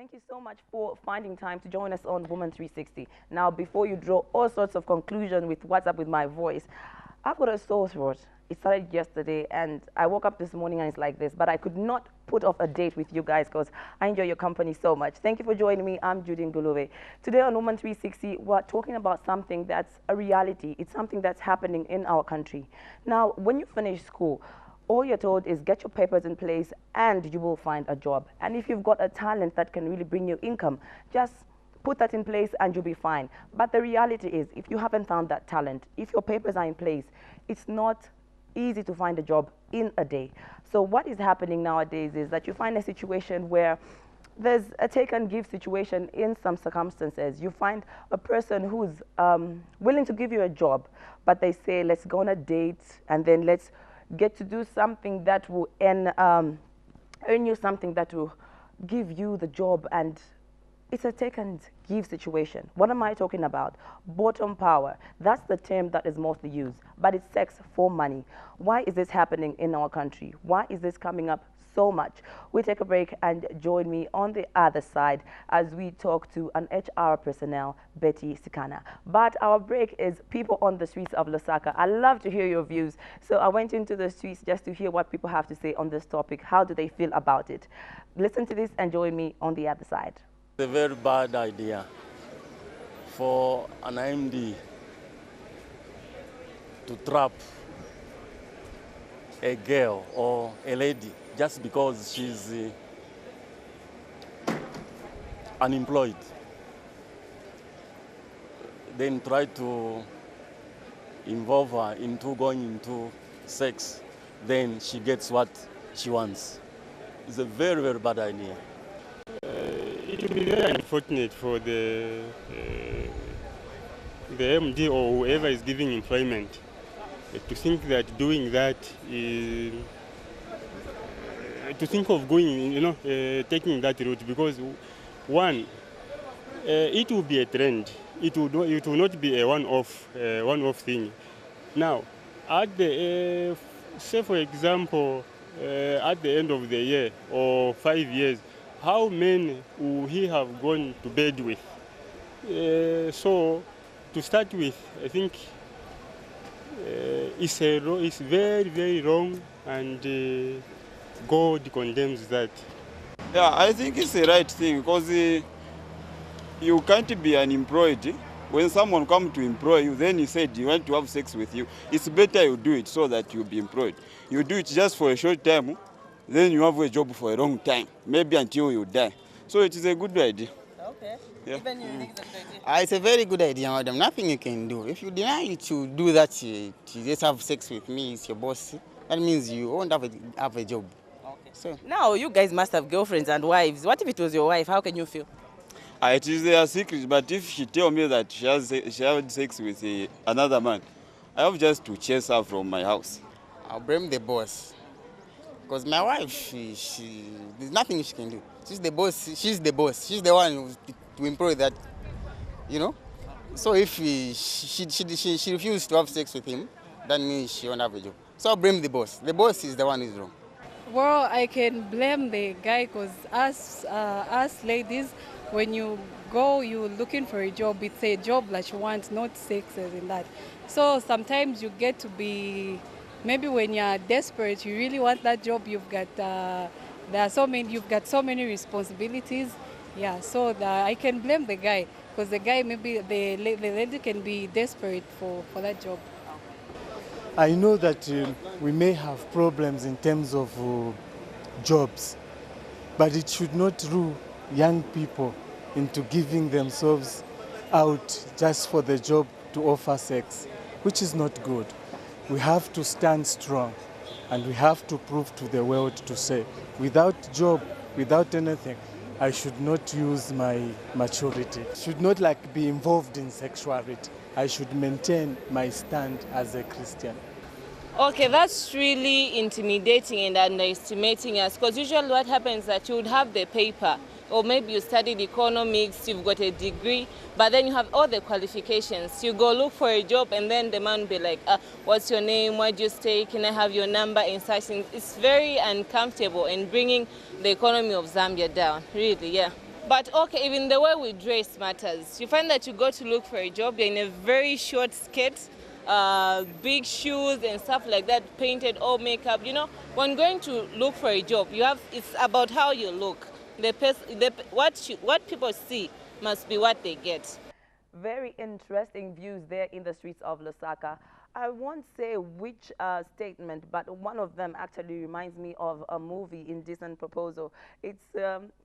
Thank you so much for finding time to join us on Woman 360. Now, before you draw all sorts of conclusions with what's up with my voice, I've got a sore throat. It started yesterday, and I woke up this morning and it's like this, but I could not put off a date with you guys because I enjoy your company so much. Thank you for joining me. I'm Judy Ngulube. Today on Woman 360, we're talking about something that's a reality. It's something that's happening in our country. Now, when you finish school, all you're told is get your papers in place and you will find a job. And if you've got a talent that can really bring you income, just put that in place and you'll be fine. But the reality is, if you haven't found that talent, if your papers are in place, it's not easy to find a job in a day. So what is happening nowadays is that you find a situation where there's a take and give situation in some circumstances. You find a person who's willing to give you a job, but they say, let's go on a date and then let's get to do something that will earn you something that will give you the job, and it's a take and give situation. What am I talking about? Bottom power. That's the term that is mostly used, but it's sex for money. Why is this happening in our country? Why is this coming up so much? We take a break and join me on the other side as we talk to an HR personnel, Betty Sikana. But our break is people on the streets of Lusaka. I love to hear your views. So I went into the streets just to hear what people have to say on this topic. How do they feel about it? Listen to this and join me on the other side. It's a very bad idea for an IMD to trap a girl or a lady just because she's unemployed. Then try to involve her into going into sex. Then she gets what she wants. It's a very, very bad idea. It would be very unfortunate for the MD or whoever is giving employment to think that doing that is to think of going, taking that route, because one, it will be a trend. It will not be a one-off thing. Now, at the say for example, at the end of the year or 5 years, how many will he have gone to bed with? So, to start with, I think it's very, very wrong, and God condemns that. Yeah, I think it's the right thing, because you can't be unemployed. When someone comes to employ you, then he said you want to have sex with you. It's better you do it so that you'll be employed. You do it just for a short time, then you have a job for a long time, maybe until you die. So it is a good idea. Okay. Yeah. Even you think it's a good idea? It's a very good idea, madam. Nothing you can do. If you deny to do that, to just have sex with me, it's your boss, that means you won't have a job. Okay. So Now, you guys must have girlfriends and wives. What if it was your wife? How can you feel? It is their secret, but if she tell me that she had sex with another man, I have just to chase her from my house. I'll blame the boss. Because my wife, there's nothing she can do. She's the boss. She's the boss. She's the one to employ that, So if she refused to have sex with him, that means she won't have a job. So I'll blame the boss. The boss is the one who's wrong. Well, I can blame the guy because us ladies, when you go, you're looking for a job, it's a job that you want, not sex as in that. So sometimes you get to be, maybe when you're desperate, you really want that job, you've got you've got so many responsibilities. Yeah, so I can blame the guy, because the guy, maybe the lady can be desperate for that job. I know that we may have problems in terms of jobs, but it should not rule young people into giving themselves out just for the job to offer sex, which is not good. We have to stand strong, and we have to prove to the world to say, without job, without anything, I should not use my maturity. Should not be involved in sexuality. I should maintain my stand as a Christian. Okay, that's really intimidating and underestimating us, because usually what happens is that you would have the paper, or maybe you studied economics, you've got a degree, but then you have all the qualifications. You go look for a job, and then the man will be like, what's your name, where do you stay, can I have your number, and such things. It's very uncomfortable and bringing the economy of Zambia down, really, yeah. But okay, even the way we dress matters. You find that you go to look for a job, you're in a very short skirt, big shoes and stuff like that, painted, all makeup. You know, when going to look for a job, it's about how you look. What people see must be what they get. Very interesting views there in the streets of Lusaka. I won't say which statement, but one of them actually reminds me of a movie, Indecent Proposal. It's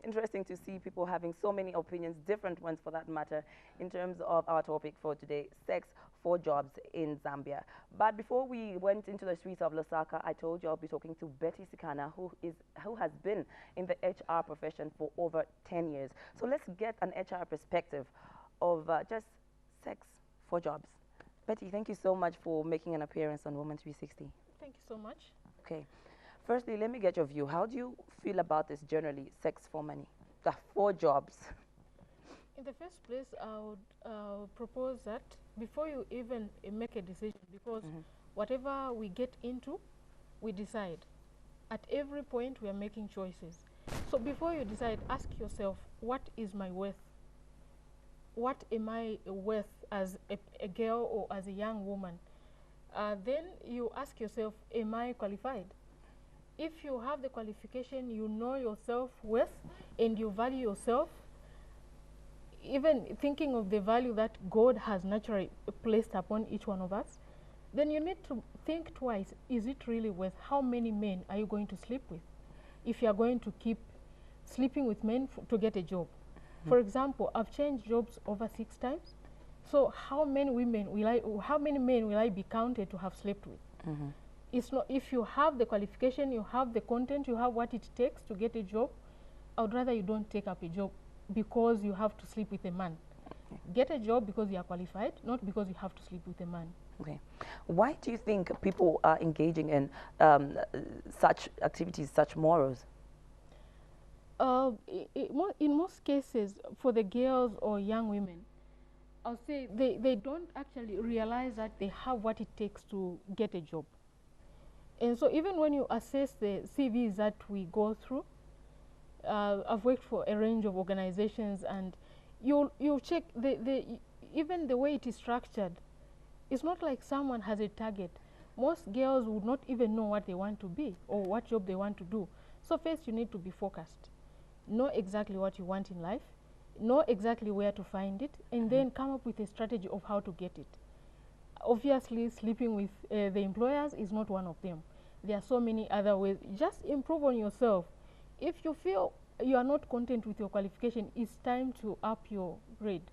interesting to see people having so many opinions, different ones for that matter, in terms of our topic for today, sex for jobs in Zambia. But before we went into the streets of Lusaka, I told you I'll be talking to Betty Sikana, who has been in the HR profession for over 10 years. So let's get an HR perspective of just sex for jobs. Betty, thank you so much for making an appearance on Woman 360. Thank you so much. Okay. Firstly, let me get your view. How do you feel about this generally, sex for money, for jobs? In the first place, I would propose that before you even make a decision, because whatever we get into, we decide. At every point, we are making choices. So before you decide, ask yourself, what is my worth? What am I worth as a girl or as a young woman? Then you ask yourself, am I qualified? If you have the qualification, you know your self-worth and you value yourself, even thinking of the value that God has naturally placed upon each one of us, then you need to think twice, is it really worth? How many men are you going to sleep with if you are going to keep sleeping with men to get a job? For example, I've changed jobs over 6 times. So how many men will I be counted to have slept with? It's not, if you have the qualification, you have the content, you have what it takes to get a job, I would rather you don't take up a job because you have to sleep with a man. Get a job because you are qualified, not because you have to sleep with a man. Okay. Why do you think people are engaging in such activities, such morals? In most cases, for the girls or young women, I'll say they don't actually realize that they have what it takes to get a job. And so even when you assess the CVs that we go through, I've worked for a range of organizations, and you check even the way it is structured. It's not like someone has a target. Most girls would not even know what they want to be or what job they want to do. So first you need to be focused. Know exactly what you want in life, know exactly where to find it, and then come up with a strategy of how to get it. Obviously, sleeping with the employers is not one of them. There are so many other ways. Just improve on yourself. If you feel you are not content with your qualification, it's time to up your grade,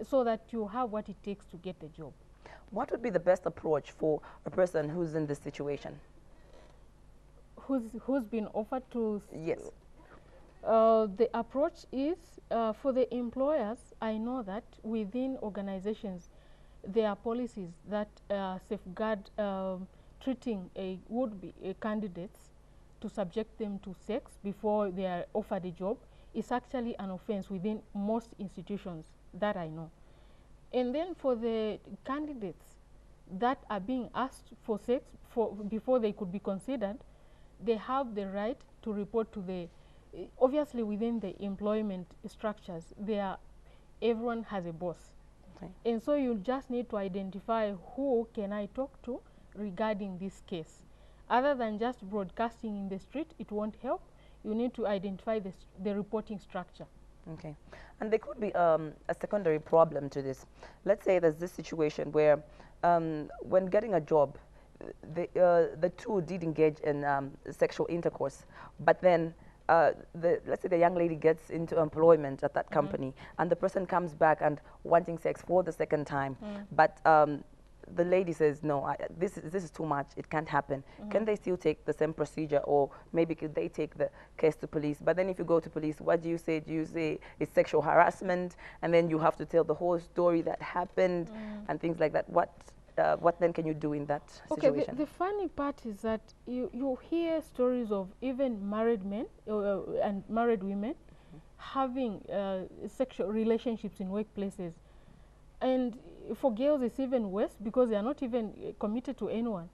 so that you have what it takes to get the job. What would be the best approach for a person who's in this situation? Who's been offered to? Yes. The approach is, for the employers, I know that within organizations, there are policies that safeguard treating would-be candidates to subject them to sex before they are offered a job. Is actually an offense within most institutions that I know. And then for the candidates that are being asked for sex before they could be considered, they have the right to report to the obviously within the employment structures, everyone has a boss. And so you just need to identify who can I talk to regarding this case. Other than just broadcasting in the street, it won't help. You need to identify the reporting structure. Okay. And there could be a secondary problem to this. Let's say there's this situation where when getting a job, the two did engage in sexual intercourse, but then let's say the young lady gets into employment at that company, and the person comes back and wanting sex for the second time, but the lady says, no, this is too much, it can't happen. Can they still take the same procedure, or maybe could they take the case to police? But then if you go to police, what do you say? Do you say it's sexual harassment, and then you have to tell the whole story that happened and things like that? What then can you do in that situation? The funny part is that you hear stories of even married men and married women having sexual relationships in workplaces. And for girls, it's even worse because they are not even committed to anyone.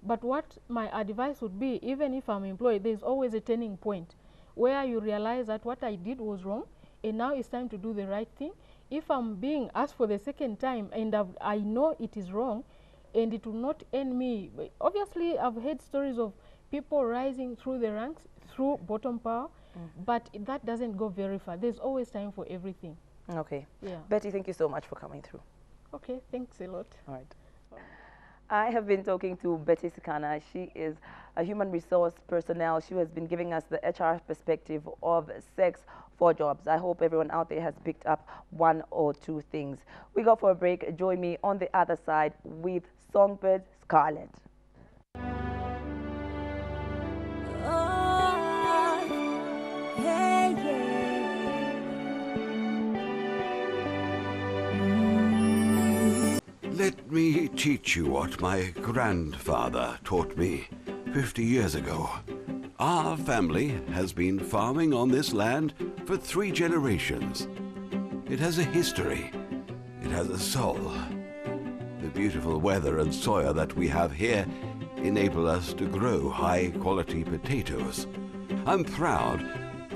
But what my advice would be, even if I'm employed, there's always a turning point where you realize that what I did was wrong, and now it's time to do the right thing. If I'm being asked for the second time and I know it is wrong and it will not end me, obviously I've heard stories of people rising through the ranks through bottom power, but that doesn't go very far. There's always time for everything. Okay. Yeah. Betty, thank you so much for coming through. Okay, thanks a lot. All right. I have been talking to Betty Sikana. She is a human resource personnel. She has been giving us the HR perspective of sex for jobs. I hope everyone out there has picked up one or two things. We go for a break. Join me on the other side with Songbird Scarlett. Let me teach you what my grandfather taught me 50 years ago. Our family has been farming on this land for 3 generations. It has a history. It has a soul. The beautiful weather and soil that we have here enable us to grow high-quality potatoes. I'm proud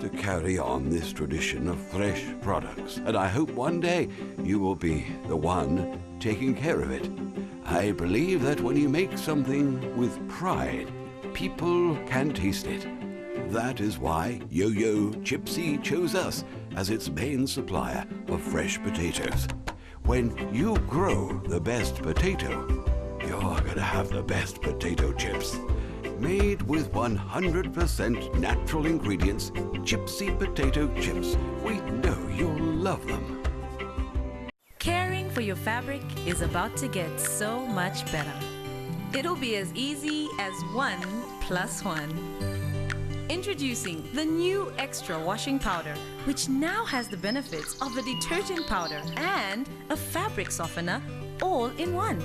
to carry on this tradition of fresh products, and I hope one day you will be the one taking care of it. I believe that when you make something with pride, people can taste it. That is why Yo-Yo Chipsy chose us as its main supplier of fresh potatoes. When you grow the best potato, you're gonna have the best potato chips. Made with 100% natural ingredients, Chipsy potato chips. We know you'll love them. Caring for your fabric is about to get so much better. It'll be as easy as 1 + 1. Introducing the new Extra Washing Powder, which now has the benefits of a detergent powder and a fabric softener all in one.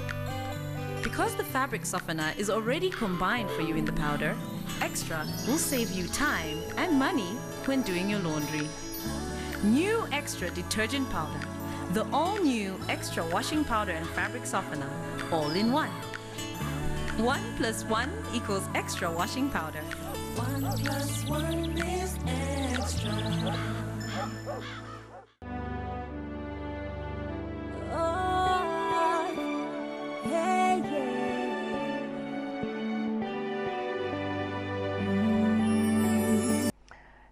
Because the fabric softener is already combined for you in the powder, Extra will save you time and money when doing your laundry. New Extra Detergent Powder. The all-new Extra Washing Powder and Fabric Softener, all in one. 1 + 1 equals Extra Washing Powder. 1 + 1 is extra. Oh, yeah,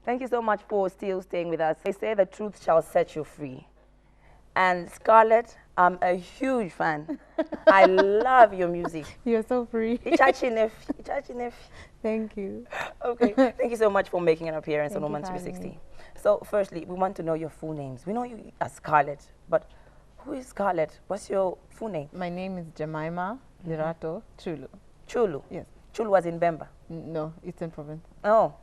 Thank you so much for still staying with us. They say the truth shall set you free. And Scarlett, I'm a huge fan. I love your music. You're so free. Thank you. Okay, thank you so much for making an appearance on Thank you Woman for having 360. So firstly, we want to know your full names. We know you as Scarlett, but who is Scarlett? What's your full name? My name is Jemima Lirato Chulu. Chulu? Yes. Chulu was in Bemba? No, Eastern Province. Oh,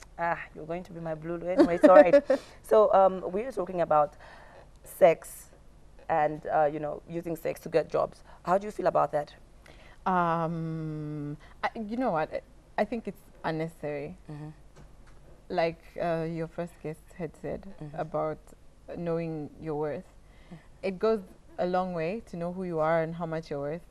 you're going to be my blue. Anyway, it's all right. So we were talking about sex and, you know, using sex to get jobs. How do you feel about that? You know what? I think it's unnecessary. Like your first guest had said about knowing your worth. It goes a long way to know who you are and how much you're worth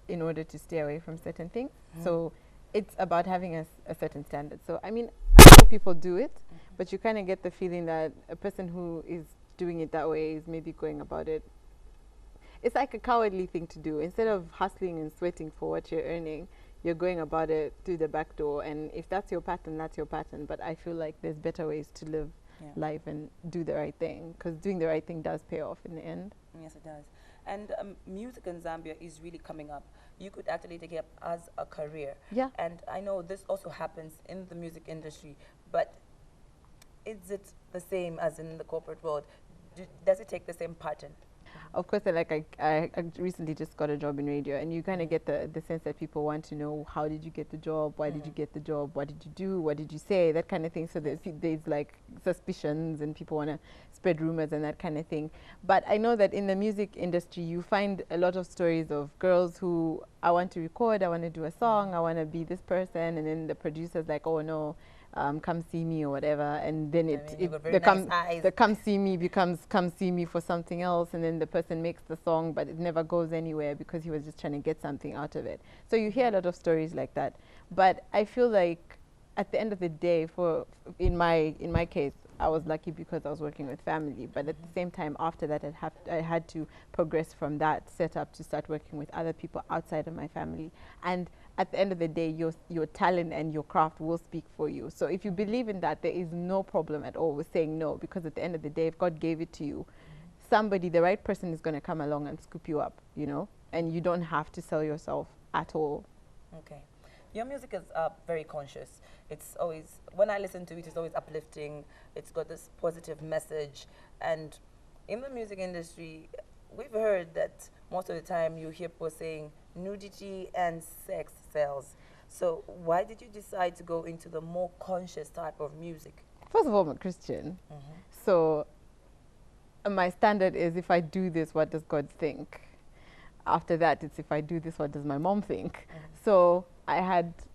in order to stay away from certain things. So it's about having a certain standard. So, I mean, I know people do it, but you kind of get the feeling that a person who is doing it that way is maybe going about it. It's like a cowardly thing to do. Instead of hustling and sweating for what you're earning, you're going about it through the back door. And if that's your pattern, that's your pattern. But I feel like there's better ways to live life and do the right thing, because doing the right thing does pay off in the end. Yes, it does. And music in Zambia is really coming up. You could actually take it up as a career. Yeah. And I know this also happens in the music industry, but is it the same as in the corporate world? Does it take the same pattern? Of course, like I recently just got a job in radio, and you kind of get the sense that people want to know, how did you get the job? Why did you get the job? What did you do? What did you say? That kind of thing. So there's like suspicions, and people want to spread rumors and that kind of thing. But I know that in the music industry, you find a lot of stories of girls who, I want to record, I want to do a song, I want to be this person, and then the producer's like, oh no, come see me or whatever, and then the come see me becomes come see me for something else, and then the person makes the song but it never goes anywhere because he was just trying to get something out of it. So you hear a lot of stories like that. But I feel like at the end of the day, in my case, I was lucky because I was working with family. But at the same time, after that, I had to progress from that setup to start working with other people outside of my family. And at the end of the day, your talent and your craft will speak for you. So if you believe in that, there is no problem at all with saying no, because at the end of the day, if God gave it to you, somebody, the right person is going to come along and scoop you up, you know, and you don't have to sell yourself at all. Okay. Your music is very conscious. It's always, when I listen to it, it's always uplifting. It's got this positive message. And in the music industry, we've heard that most of the time you hear people saying nudity and sex sells. So why did you decide to go into the more conscious type of music? First of all, I'm a Christian. So my standard is, if I do this, what does God think? After that, it's, if I do this, what does my mom think? So I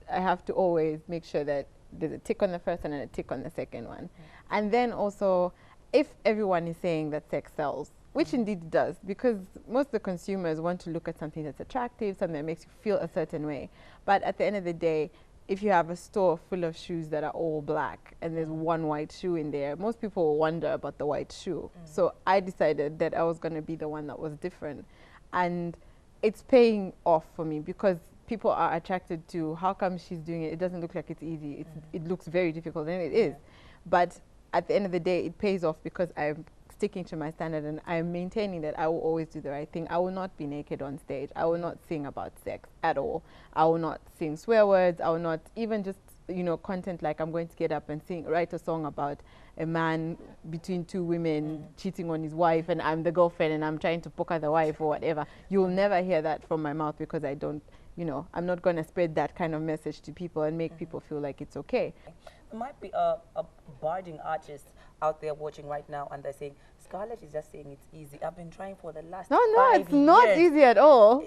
have to always make sure that there's a tick on the first one and a tick on the second one. And then also, if everyone is saying that sex sells, which indeed it does, because most of the consumers want to look at something that's attractive, something that makes you feel a certain way. But at the end of the day, if you have a store full of shoes that are all black and there's one white shoe in there, most people will wonder about the white shoe. So I decided that I was going to be the one that was different. And it's paying off for me, because people are attracted to, how come she's doing it? It doesn't look like it's easy. It looks very difficult, and it is. But at the end of the day, it pays off because I'm sticking to my standard and I'm maintaining that I will always do the right thing. I will not be naked on stage. I will not sing about sex at all. I will not sing swear words. I will not even just, you know, content like I'm going to get up and write a song about a man between two women cheating on his wife and I'm the girlfriend and I'm trying to poke at the wife or whatever. You'll never hear that from my mouth, because I don't, you know, I'm not going to spread that kind of message to people and make people feel like it's okay. There might be a budding artist out there watching right now and they're saying, Scarlett is just saying it's easy. I've been trying for the last 5 years. It's not easy at all.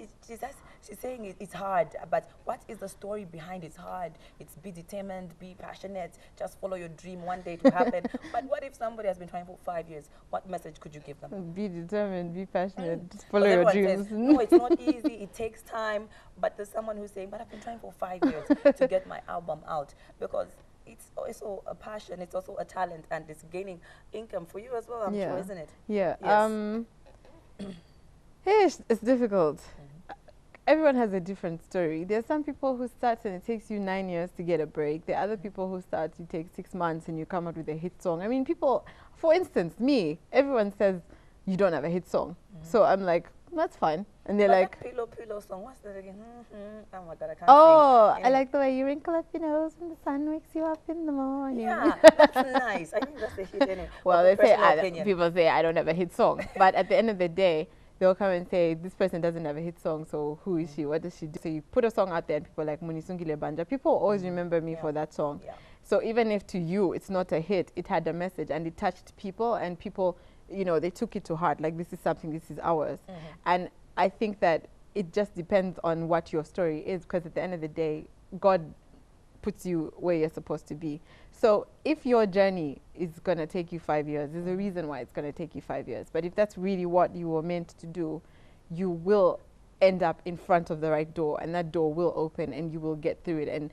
She's saying it's hard, but what is the story behind it's hard? It's be determined, be passionate, just follow your dream, one day to happen. But what if somebody has been trying for 5 years? What message could you give them? Be determined, be passionate, just follow your dreams. Says, no, it's not easy, it takes time. But there's someone who's saying, but I've been trying for 5 years to get my album out, because it's also a passion, it's also a talent, and it's gaining income for you as well, I'm sure, isn't it? Yeah. Yes. It's difficult. Everyone has a different story. There are some people who start and it takes you 9 years to get a break. There are other people who start, you take 6 months and you come out with a hit song. I mean, people, for instance, me, everyone says you don't have a hit song. So I'm like, that's fine. And they're like, Pillow song, what's that again? Oh my God, I can't sing. I like the way you wrinkle up your nose when the sun wakes you up in the morning. Yeah, that's nice. I think that's a hit anyway. Well, they say, people say I don't have a hit song. But at the end of the day, they'll come and say, this person doesn't have a hit song, so who is she? What does she do? So you put a song out there and people are like, Munisungile Banja. People always remember me for that song. So even if to you it's not a hit, it had a message and it touched people, and people, you know, they took it to heart. Like, this is something, this is ours. And I think that it just depends on what your story is, because at the end of the day, God puts you where you're supposed to be. So if your journey is going to take you 5 years, there's a reason why it's going to take you 5 years. But if that's really what you were meant to do, you will end up in front of the right door, and that door will open and you will get through it. And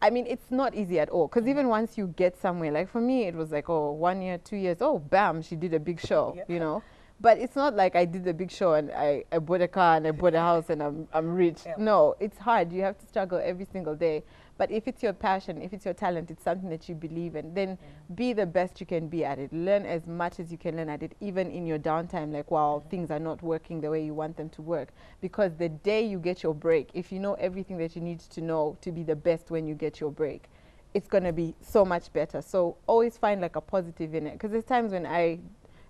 I mean, it's not easy at all, because even once you get somewhere, like for me, it was like, oh, 1 year, 2 years, oh, bam, she did a big show, you know. But it's not like I did a big show and I bought a car and I bought a house and I'm rich. No, it's hard. You have to struggle every single day. But if it's your passion, if it's your talent, it's something that you believe in, then be the best you can be at it. Learn as much as you can learn at it, even in your downtime, like while things are not working the way you want them to work. Because the day you get your break, if you know everything that you need to know to be the best when you get your break, it's going to be so much better. So always find like a positive in it. Because there's times when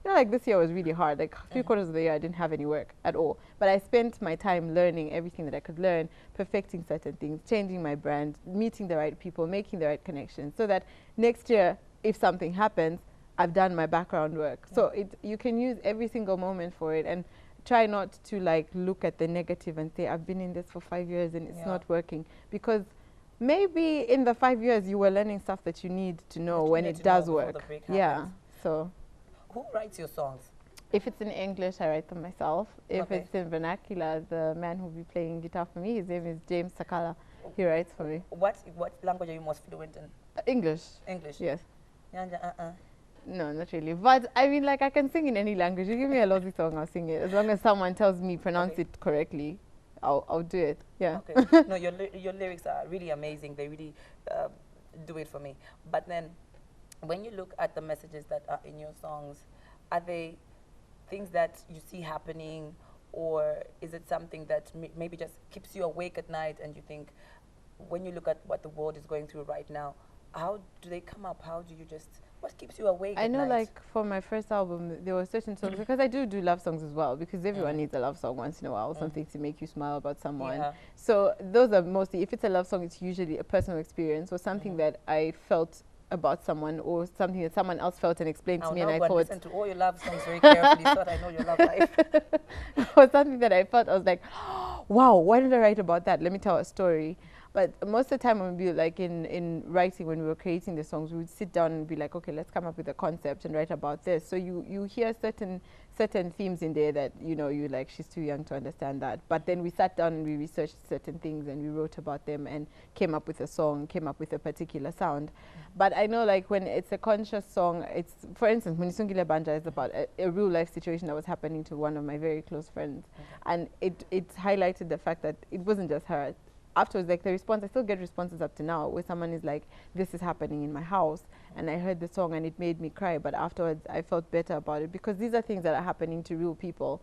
like this year was really hard. Like 3/4 of the year I didn't have any work at all. But I spent my time learning everything that I could learn, perfecting certain things, changing my brand, meeting the right people, making the right connections, so that next year, if something happens, I've done my background work. So you can use every single moment for it, and try not to like look at the negative and say, I've been in this for 5 years and it's not working. Because maybe in the 5 years you were learning stuff that you need to know when it does work. So. Who writes your songs? If it's in English, I write them myself. If it's in vernacular, the man who will be playing guitar for me, his name is James Sakala. He writes for me. What language are you most fluent in? English. English. Yes. Nyanja, No, not really. But I mean, like, I can sing in any language. You give me a Lozi song, I'll sing it. As long as someone tells me pronounce it correctly, I'll do it. Yeah. Okay. No, your lyrics are really amazing. They really do it for me. But then, when you look at the messages that are in your songs, are they things that you see happening, or is it something that maybe just keeps you awake at night and you think, when you look at what the world is going through right now, how do they come up? How do you just, what keeps you awake I at know, night? like, for my first album, there were certain songs, because I do love songs as well, because everyone needs a love song once in a while, something to make you smile about someone. Yeah. So those are mostly, if it's a love song, it's usually a personal experience or something that I felt about someone, or something that someone else felt and explained to me, and I thought, listen to all your love songs very carefully so that I know your love life. or something that I felt, I was like, wow, why did I write about that? Let me tell a story. But most of the time when we like in writing, when we were creating the songs, we would sit down and be like, okay, let's come up with a concept and write about this. So you hear certain themes in there that, you know, you like, she's too young to understand that. But then we sat down and we researched certain things and we wrote about them and came up with a song, came up with a particular sound. But I know, like, when it's a conscious song, it's, for instance, Munisungile Banja is about a real life situation that was happening to one of my very close friends. And it highlighted the fact that it wasn't just her. Afterwards, like, the response, I still get responses up to now where someone is like, this is happening in my house, and I heard the song and it made me cry, but afterwards I felt better about it, because these are things that are happening to real people.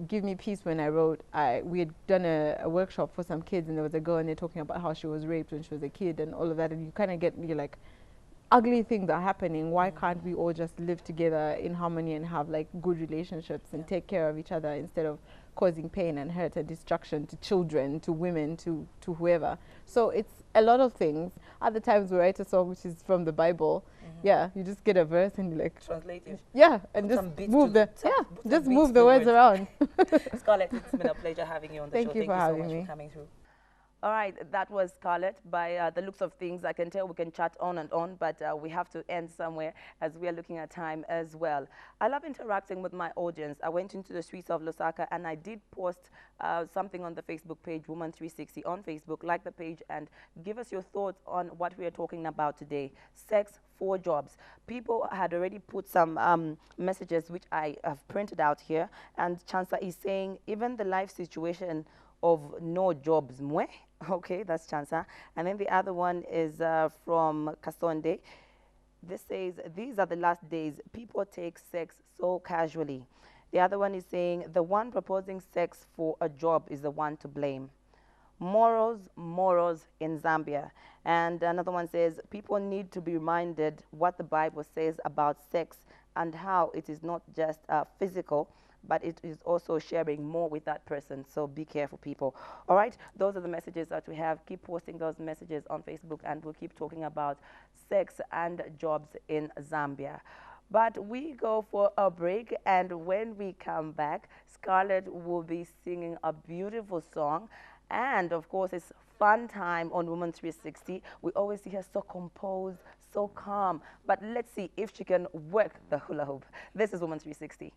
Give Me Peace, when I wrote, we had done a workshop for some kids, and there was a girl and they're talking about how she was raped when she was a kid and all of that, and you kind of get, you're like, ugly things are happening. Why can't we all just live together in harmony and have like good relationships and take care of each other, instead of causing pain and hurt and destruction to children, to women, to whoever. So it's a lot of things. Other times we write a song which is from the Bible. Yeah, you just get a verse and you like translate it. Yeah, and just move the words around. Scarlett, it's been a pleasure having you on the show. Thank you for having so much me. for coming through. All right, that was Scarlett. By the looks of things, I can tell we can chat on and on, but we have to end somewhere as we are looking at time as well. I love interacting with my audience. I went into the streets of Lusaka and I did post something on the Facebook page, Woman 360 on Facebook. Like the page and give us your thoughts on what we are talking about today. Sex for jobs. People had already put some messages which I have printed out here, and Chansa is saying even the life situation of no jobs, mwe. Okay, that's Chansa. And then the other one is from Kasonde. This says, these are the last days. People take sex so casually. The other one is saying, the one proposing sex for a job is the one to blame. Morals in Zambia. And another one says, people need to be reminded what the Bible says about sex and how it is not just physical, but it is also sharing more with that person. So be careful, people. All right, those are the messages that we have. Keep posting those messages on Facebook, and we'll keep talking about sex and jobs in Zambia. But we go for a break, and when we come back, Scarlett will be singing a beautiful song. And of course, it's fun time on Woman 360. We always see her so composed, so calm. But let's see if she can work the hula hoop. This is Woman 360.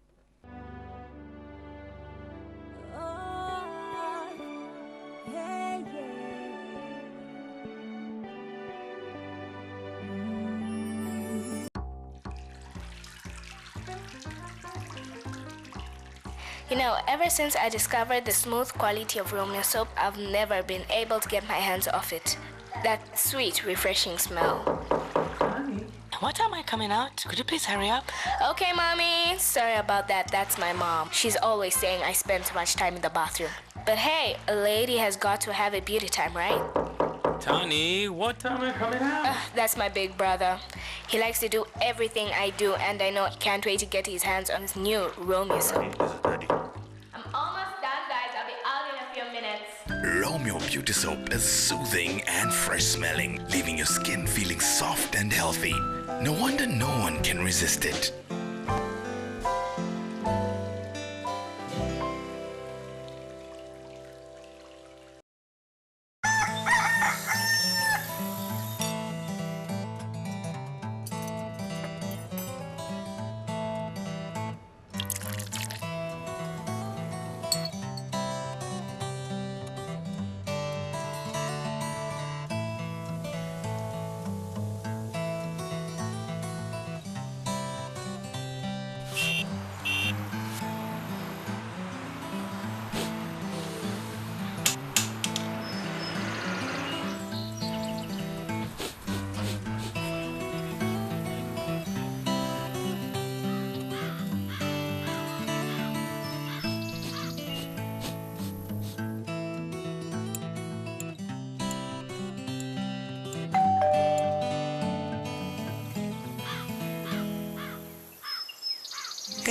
You know, ever since I discovered the smooth quality of Romeo soap, I've never been able to get my hands off it. That sweet, refreshing smell. Mommy, what time am I coming out? Could you please hurry up? Okay, Mommy. Sorry about that. That's my mom. She's always saying I spend too much time in the bathroom. But hey, a lady has got to have a beauty time, right? Tony, what time am I coming out? That's my big brother. He likes to do everything I do, and I know he can't wait to get his hands on his new Romeo soap. I'm almost done, guys. I'll be out in a few minutes. Romeo Beauty Soap is soothing and fresh smelling, leaving your skin feeling soft and healthy. No wonder no one can resist it.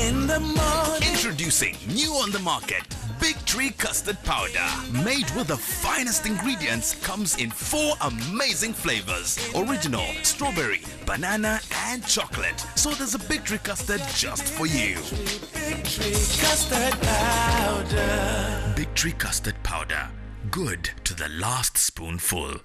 in the morning. Introducing new on the market, Big Tree Custard Powder. Made with the finest ingredients, comes in 4 amazing flavors. Original, strawberry, banana and chocolate. So there's a Big Tree Custard just for you. Big Tree Custard Powder. Big Tree Custard Powder. Good to the last spoonful.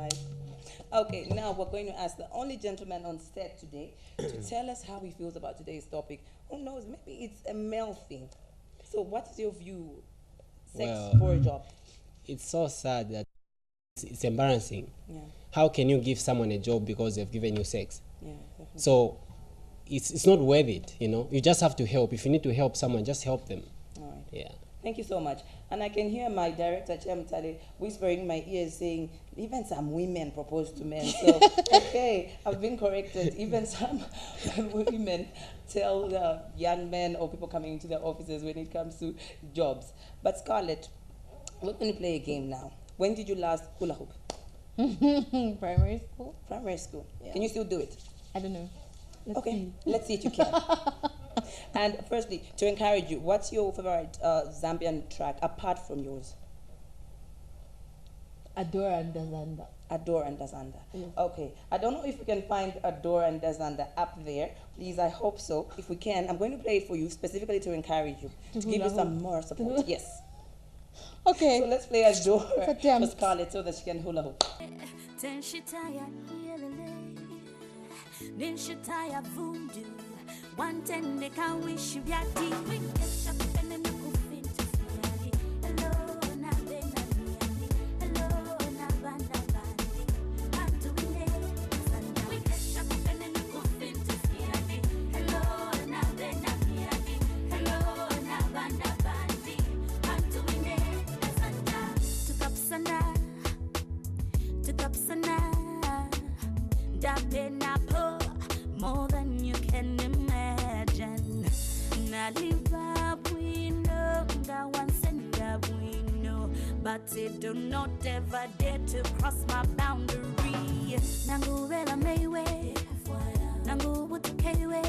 right. Okay, now we're going to ask the only gentleman on set today to tell us how he feels about today's topic. Who knows, maybe it's a male thing. So what's your view, sex for a job? It's so sad that it's embarrassing. Yeah. How can you give someone a job because they've given you sex? Yeah, definitely. So it's not worth it, you know. You just have to help. If you need to help someone, just help them. All right. Yeah. Thank you so much. And I can hear my director, Chem Tale, whispering in my ears saying, even some women propose to men. So, okay, I've been corrected. Even some women tell the young men or people coming into their offices when it comes to jobs. But Scarlett, we're going to play a game now. When did you last hula hoop? Primary school. Primary school. Yeah. Can you still do it? I don't know. Let's see if you can. And firstly, to encourage you, what's your favorite Zambian track apart from yours? Adore and Dazanda. Adore and Dazanda. Yes. Okay. I don't know if we can find Adore and Dazanda up there. Please, I hope so. If we can, I'm going to play it for you specifically to encourage you, to give you some more support. Yes. Okay. So let's play Adore for Scarlett so that she can hula hoop. One ten they can wish you yati. We catch up and then you fit to see. Hello, na bena niani. Hello, na banda bandi. I'm doing it. We catch up and then you fit to see. Hello, na bena niani. Hello, na banda bandi. I'm doing it. Took up sana. Da bena po more than you can imagine. But it do not ever dare to cross my boundary. Nanguvela meiwe, nangu utukewe.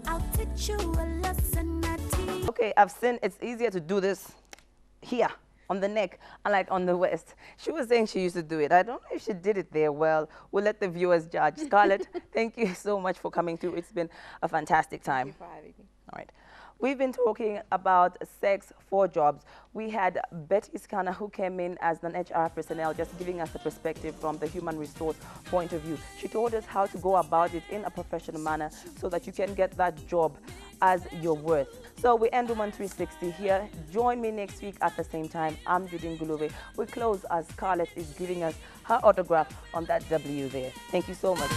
I'll teach you a lesson. Okay, I've seen it's easier to do this here on the neck, unlike on the waist. She was saying she used to do it. I don't know if she did it there well. We'll let the viewers judge. Scarlett, thank you so much for coming through. It's been a fantastic time. Thank you for having me. All right. We've been talking about sex for jobs. We had Betty Skana, who came in as an HR personnel, just giving us a perspective from the human resource point of view. She told us how to go about it in a professional manner so that you can get that job as your worth. So we end Woman 360 here. Join me next week at the same time. I'm Judy Ngulube. We close as Scarlett is giving us her autograph on that W there. Thank you so much.